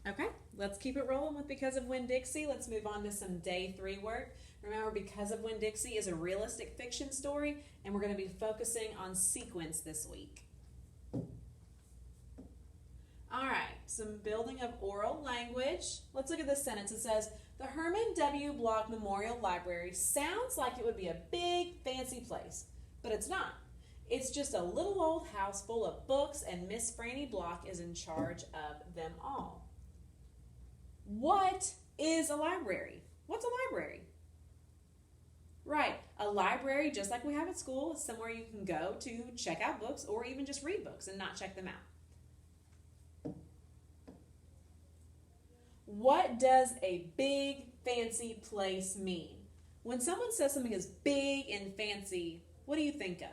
Okay, let's keep it rolling with Because of Winn Dixie. Let's move on to some day 3 work. Remember, Because of Winn Dixie is a realistic fiction story, and we're going to be focusing on sequence this week. All right, some building of oral language. Let's look at this sentence. It says, the Herman W. Block Memorial Library sounds like it would be a big, fancy place, but it's not. It's just a little old house full of books, and Miss Franny Block is in charge of them all. What is a library? What's a library? Right, a library, just like we have at school, is somewhere you can go to check out books or even just read books and not check them out. What does a big, fancy place mean? When someone says something is big and fancy, what do you think of?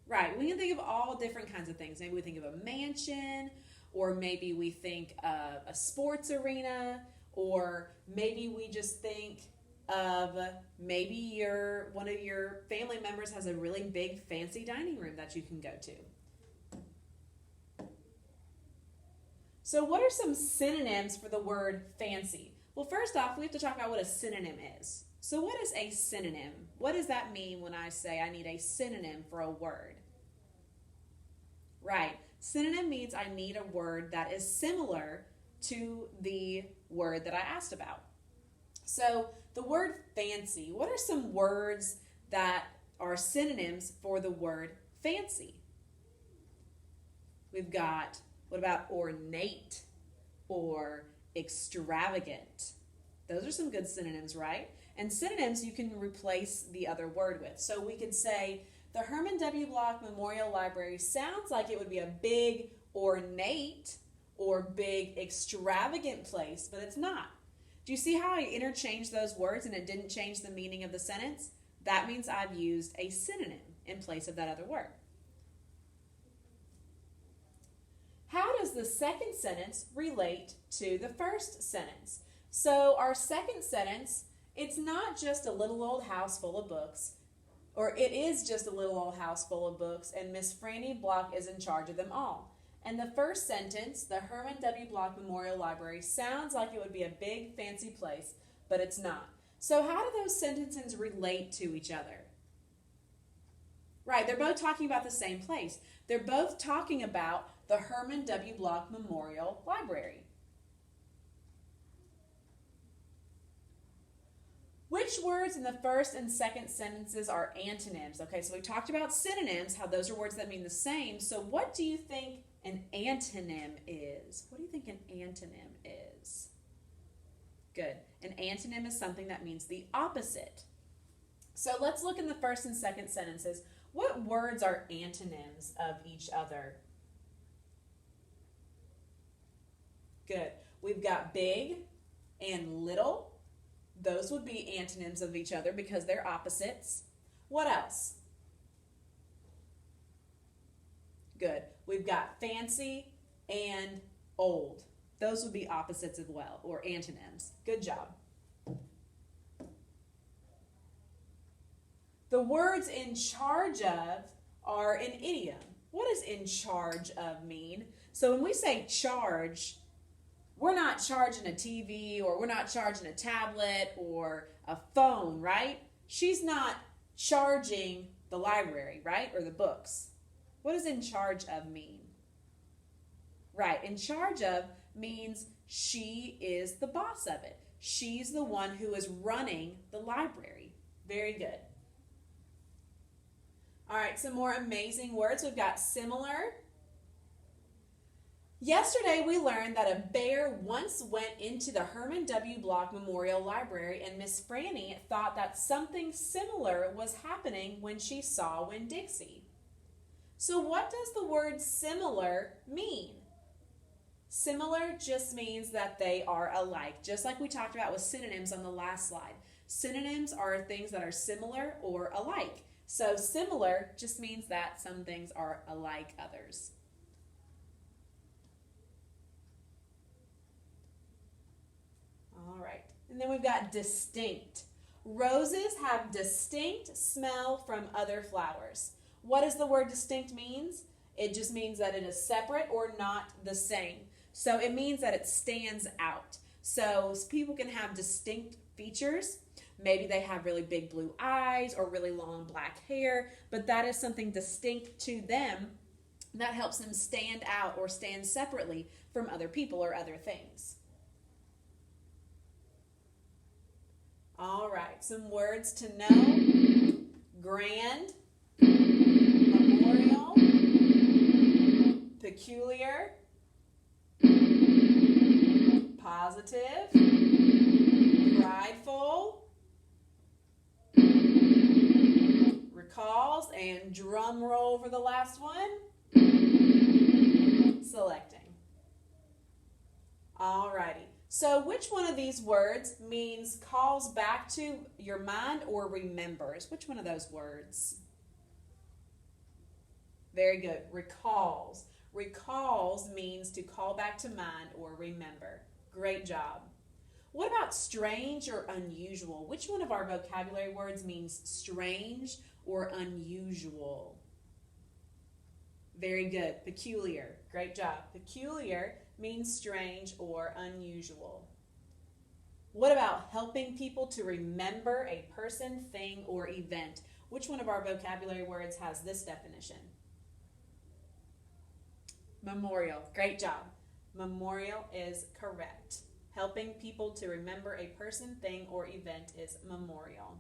Right, we can think of all different kinds of things. Maybe we think of a mansion, or maybe we think of a sports arena, or maybe we just think of maybe one of your family members has a really big fancy dining room that you can go to. So what are some synonyms for the word fancy? Well, first off, we have to talk about what a synonym is. So what is a synonym? What does that mean when I say I need a synonym for a word? Right. Synonym means I need a word that is similar to the word that I asked about. So the word fancy, what are some words that are synonyms for the word fancy? We've got, what about ornate or extravagant? Those are some good synonyms, right? And synonyms you can replace the other word with. So we could say, the Herman W. Block Memorial Library sounds like it would be a big, ornate, or big, extravagant place, but it's not. Do you see how I interchanged those words and it didn't change the meaning of the sentence? That means I've used a synonym in place of that other word. How does the second sentence relate to the first sentence? So our second sentence, it's not just a little old house full of books, or it is just a little old house full of books, and Miss Franny Block is in charge of them all. And the first sentence, the Herman W. Block Memorial Library, sounds like it would be a big, fancy place, but it's not. So how do those sentences relate to each other? Right, they're both talking about the same place. They're both talking about the Herman W. Block Memorial Library. Which words in the first and second sentences are antonyms? Okay, so we talked about synonyms, how those are words that mean the same. So what do you think an antonym is? What do you think an antonym is? Good. An antonym is something that means the opposite. So let's look in the first and second sentences. What words are antonyms of each other? Good. We've got big and little. Those would be antonyms of each other because they're opposites. What else? Good. We've got fancy and old. Those would be opposites as well, or antonyms. Good job. The words in charge of are an idiom. What does in charge of mean? So when we say charge, we're not charging a TV, or we're not charging a tablet or a phone, right? She's not charging the library, right? Or the books. What does in charge of mean? Right, in charge of means she is the boss of it. She's the one who is running the library. Very good. All right, some more amazing words. We've got similar. Yesterday, we learned that a bear once went into the Herman W. Block Memorial Library, and Miss Franny thought that something similar was happening when she saw Winn Dixie. So what does the word similar mean? Similar just means that they are alike, just like we talked about with synonyms on the last slide. Synonyms are things that are similar or alike. So similar just means that some things are alike others. All right, and then we've got distinct. Roses have distinct smell from other flowers. What does the word distinct means? It just means that it is separate or not the same. So it means that it stands out. So people can have distinct features. Maybe they have really big blue eyes or really long black hair, but that is something distinct to them that helps them stand out or stand separately from other people or other things. All right, some words to know. Grand, memorial, peculiar, positive, prideful, recalls, and drum roll for the last one, selecting. Alrighty, so which one of these words means calls back to your mind or remembers? Which one of those words? Very good, recalls. Recalls means to call back to mind or remember. Great job. What about strange or unusual? Which one of our vocabulary words means strange or unusual? Very good. Peculiar. Great job. Peculiar means strange or unusual. What about helping people to remember a person, thing, or event? Which one of our vocabulary words has this definition? Memorial. Great job. Memorial is correct. Helping people to remember a person, thing, or event is memorial.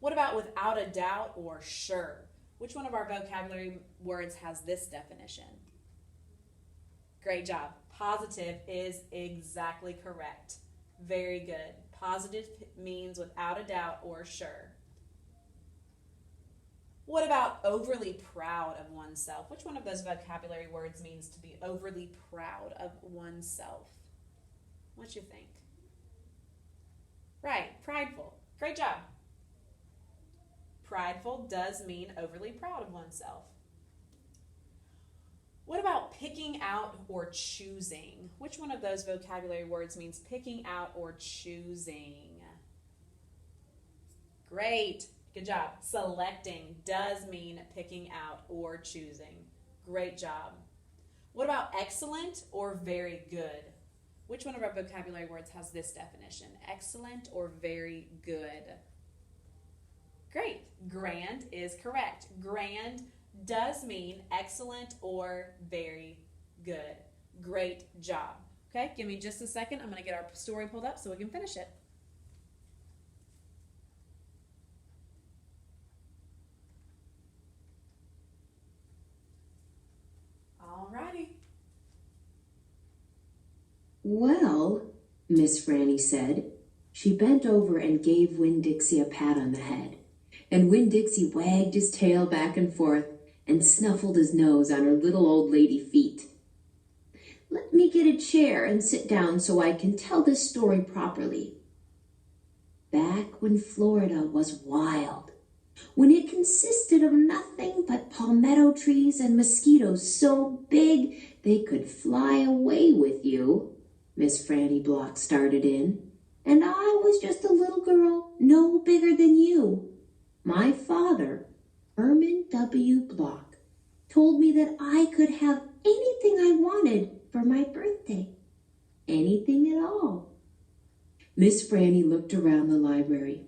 What about without a doubt or sure? Which one of our vocabulary words has this definition? Great job. Positive is exactly correct. Very good. Positive means without a doubt or sure. What about overly proud of oneself? Which one of those vocabulary words means to be overly proud of oneself? What you think? Right, prideful. Great job. Prideful does mean overly proud of oneself. What about picking out or choosing? Which one of those vocabulary words means picking out or choosing? Great. Good job. Selecting does mean picking out or choosing. Great job. What about excellent or very good? Which one of our vocabulary words has this definition? Excellent or very good? Great. Grand is correct. Grand does mean excellent or very good. Great job. Okay, give me just a second. I'm going to get our story pulled up so we can finish it. Alrighty. Well, Miss Franny said. She bent over and gave Winn-Dixie a pat on the head. And Winn-Dixie wagged his tail back and forth and snuffled his nose on her little old lady feet. Let me get a chair and sit down so I can tell this story properly. Back when Florida was wild, when it consisted of nothing but palmetto trees and mosquitoes so big they could fly away with you, Miss Franny Block started in, and I was just a little girl no bigger than you. My father, Herman W. Block, told me that I could have anything I wanted for my birthday. Anything at all. Miss Franny looked around the library.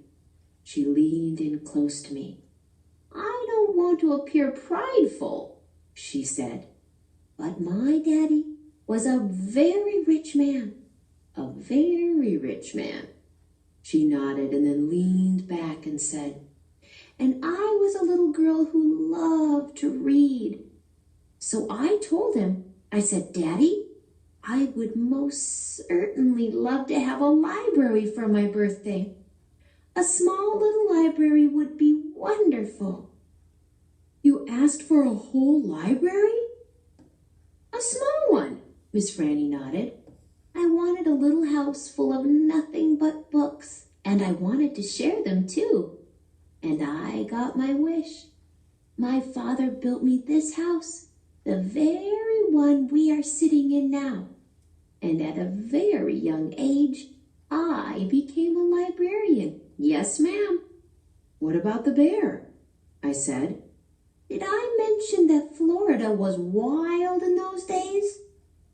She leaned in close to me. I don't want to appear prideful, she said, but my daddy was a very rich man. A very rich man. She nodded and then leaned back and said, and I was a little girl who loved to read. So I told him, I said, Daddy, I would most certainly love to have a library for my birthday. A small little library would be wonderful. You asked for a whole library? A small one, Miss Franny nodded. I wanted a little house full of nothing but books, and I wanted to share them too. And I got my wish. My father built me this house, the very one we are sitting in now. And at a very young age, I became a librarian. Yes, ma'am. What about the bear? I said. Did I mention that Florida was wild in those days?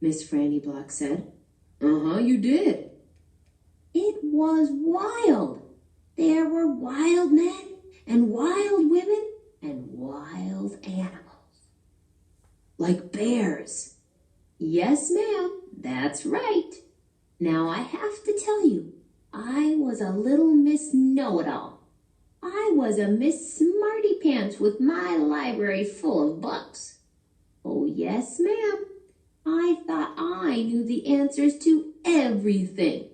Miss Franny Block said. Uh-huh, you did. It was wild. There were wild men and wild women and wild animals. Like bears. Yes, ma'am, that's right. Now I have to tell you, I was a little Miss Know-It-All. I was a Miss Smarty Pants with my library full of books. Oh, yes, ma'am. I thought I knew the answers to everything.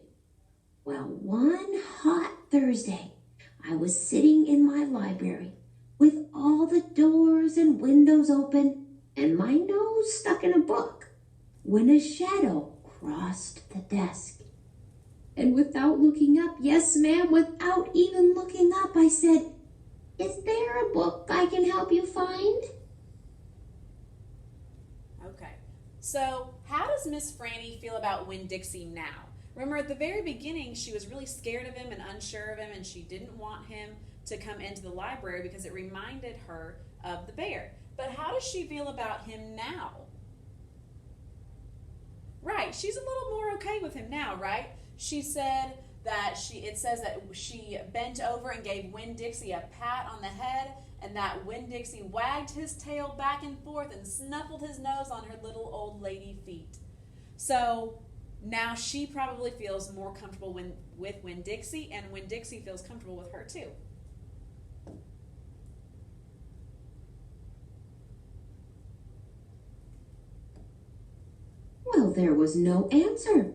Well, one hot Thursday, I was sitting in my library with all the doors and windows open and my nose stuck in a book when a shadow crossed the desk. And without looking up, yes, ma'am, without even looking up, I said, "Is there a book I can help you find?" Okay, so how does Miss Franny feel about Winn Dixie now? Remember, at the very beginning, she was really scared of him and unsure of him, and she didn't want him to come into the library because it reminded her of the bear. But how does she feel about him now? Right, she's a little more okay with him now, right? She said that it says that she bent over and gave Winn Dixie a pat on the head, and that Winn Dixie wagged his tail back and forth and snuffled his nose on her little old lady feet. So now she probably feels more comfortable with Winn Dixie, and Winn Dixie feels comfortable with her too. Well, there was no answer,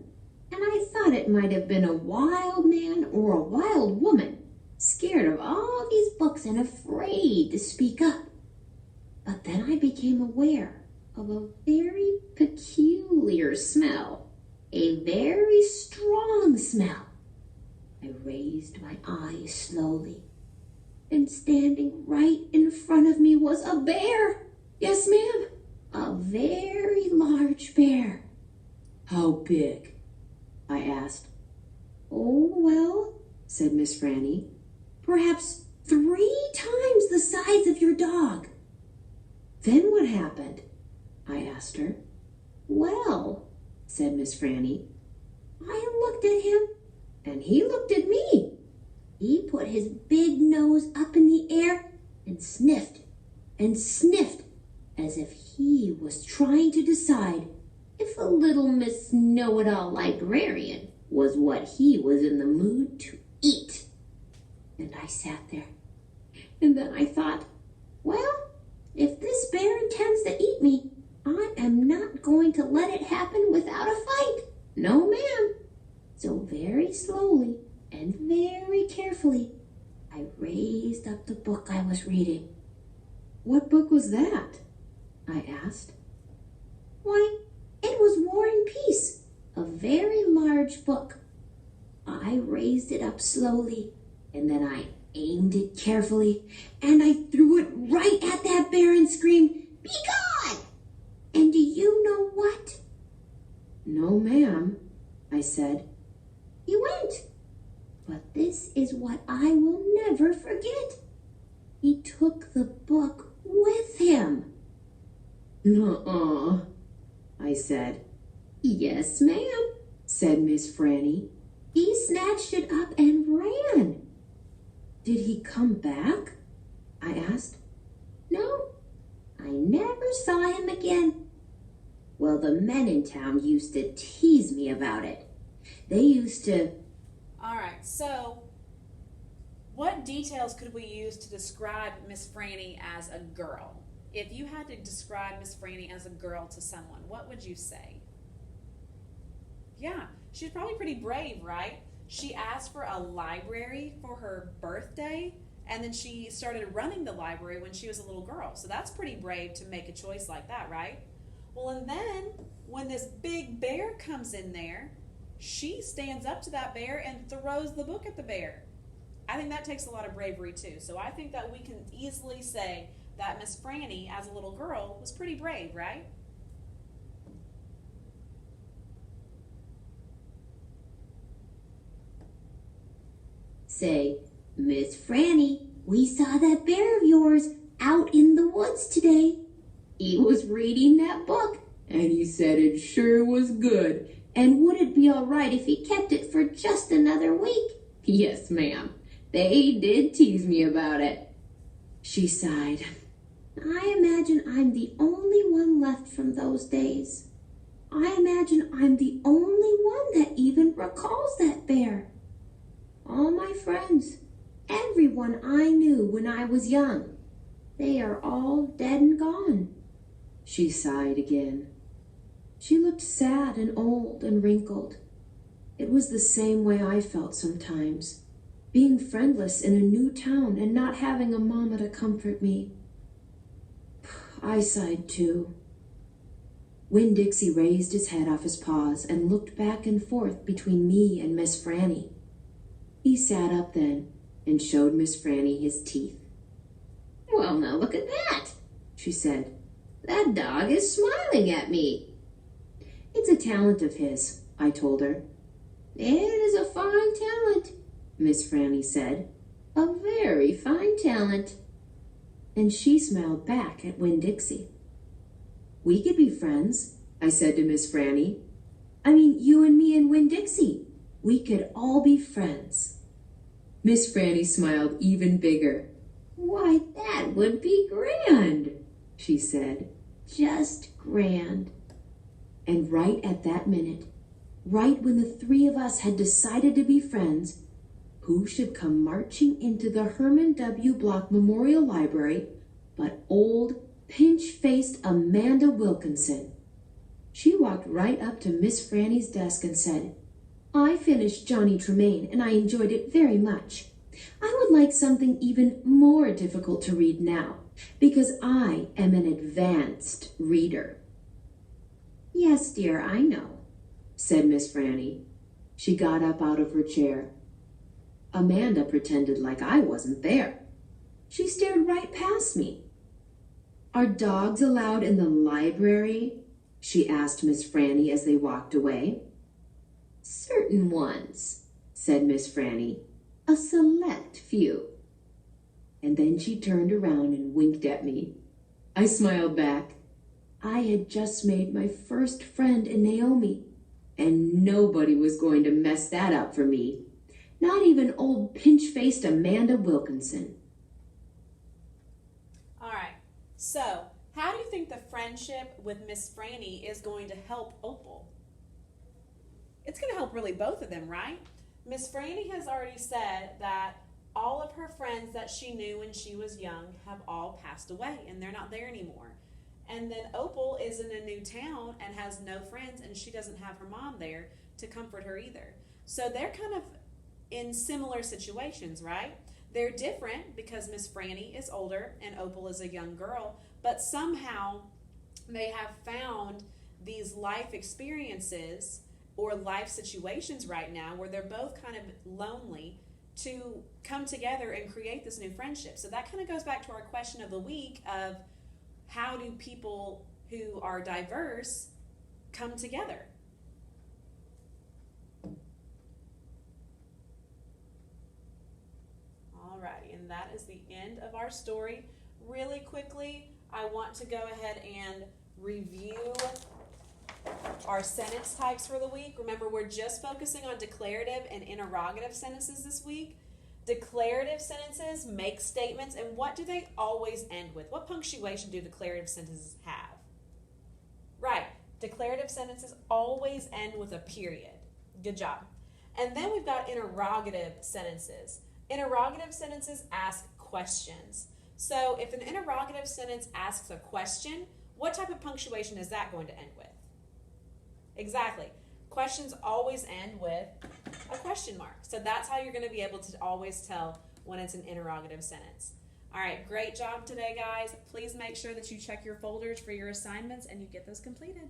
and I thought it might have been a wild man or a wild woman, scared of all these books and afraid to speak up. But then I became aware of a very peculiar smell, a very strong smell. I raised my eyes slowly, and standing right in front of me was a bear. Yes, ma'am, a very large bear. How big? I asked. Oh, well, said Miss Franny, perhaps 3 times the size of your dog. Then what happened? I asked her. Well, said Miss Franny, I looked at him, and he looked at me. He put his big nose up in the air and sniffed as if he was trying to decide if a little Miss Know-It-All librarian was what he was in the mood to eat. And I sat there, and then I thought, well, if this bear intends to eat me, I am not going to let it happen without a fight. No, ma'am. So very slowly and very carefully, I raised up the book I was reading. What book was that? I asked. Why, it was War and Peace, a very large book. I raised it up slowly, and then I aimed it carefully, and I threw it right at that bear and screamed, "Be gone!" And do you know what? No, ma'am, I said. He went. But this is what I will never forget. He took the book with him. Nuh-uh, I said. Yes, ma'am, said Miss Franny. He snatched it up and ran. Did he come back? I asked. No, I never saw him again. Well, the men in town used to tease me about it. They used to... All right, so what details could we use to describe Miss Franny as a girl? If you had to describe Miss Franny as a girl to someone, what would you say? Yeah, she's probably pretty brave, right? She asked for a library for her birthday, and then she started running the library when she was a little girl. So that's pretty brave to make a choice like that, right? Well, and then when this big bear comes in there, she stands up to that bear and throws the book at the bear. I think that takes a lot of bravery too. So I think that we can easily say that Miss Franny, as a little girl, was pretty brave, right? Say, Miss Franny, we saw that bear of yours out in the woods today. He was reading that book, And he said it sure was good. And would it be all right if he kept it for just another week? Yes, ma'am. They did tease me about it. She sighed. I imagine I'm the only one left from those days. I imagine I'm the only one that even recalls that bear. All my friends, everyone I knew when I was young, they are all dead and gone. She sighed again. She looked sad and old and wrinkled. It was the same way I felt sometimes, being friendless in a new town and not having a mama to comfort me. I sighed too. Winn-Dixie raised his head off his paws and looked back and forth between me and Miss Franny. He sat up then and showed Miss Franny his teeth. Well, now look at that, she said. That dog is smiling at me. It's a talent of his, I told her. It is a fine talent, Miss Franny said. A very fine talent. And she smiled back at Winn-Dixie. We could be friends, I said to Miss Franny. I mean, you and me and Winn-Dixie. We could all be friends. Miss Franny smiled even bigger. Why, that would be grand, she said. Just grand. And right at that minute, right when the three of us had decided to be friends, who should come marching into the Herman W. Block Memorial Library but old, pinch-faced Amanda Wilkinson. She walked right up to Miss Franny's desk and said, I finished Johnny Tremaine and I enjoyed it very much. I would like something even more difficult to read now, because I am an advanced reader. Yes, dear, I know, said Miss Franny. She got up out of her chair. Amanda pretended like I wasn't there. She stared right past me. Are dogs allowed in the library? She asked Miss Franny as they walked away. Certain ones, said Miss Franny. A select few. And then she turned around and winked at me. I smiled back. I had just made my first friend in Naomi, and nobody was going to mess that up for me. Not even old pinch-faced Amanda Wilkinson. All right, so how do you think the friendship with Miss Franny is going to help Opal? It's going to help really both of them, right? Miss Franny has already said that all of her friends that she knew when she was young have all passed away and they're not there anymore. And then Opal is in a new town and has no friends, and she doesn't have her mom there to comfort her either. So they're kind of in similar situations, right? They're different because Miss Franny is older and Opal is a young girl, but somehow they have found these life experiences or life situations right now where they're both kind of lonely to come together and create this new friendship. So that kind of goes back to our question of the week of how do people who are diverse come together? Alrighty, and that is the end of our story. Really quickly, I want to go ahead and review our sentence types for the week. Remember, we're just focusing on declarative and interrogative sentences this week. Declarative sentences make statements, and what do they always end with? What punctuation do declarative sentences have? Right, declarative sentences always end with a period. Good job. And then we've got interrogative sentences. Interrogative sentences ask questions. So if an interrogative sentence asks a question, what type of punctuation is that going to end with? Exactly. Questions always end with a question mark. So that's how you're going to be able to always tell when it's an interrogative sentence. All right, great job today, guys. Please make sure that you check your folders for your assignments and you get those completed.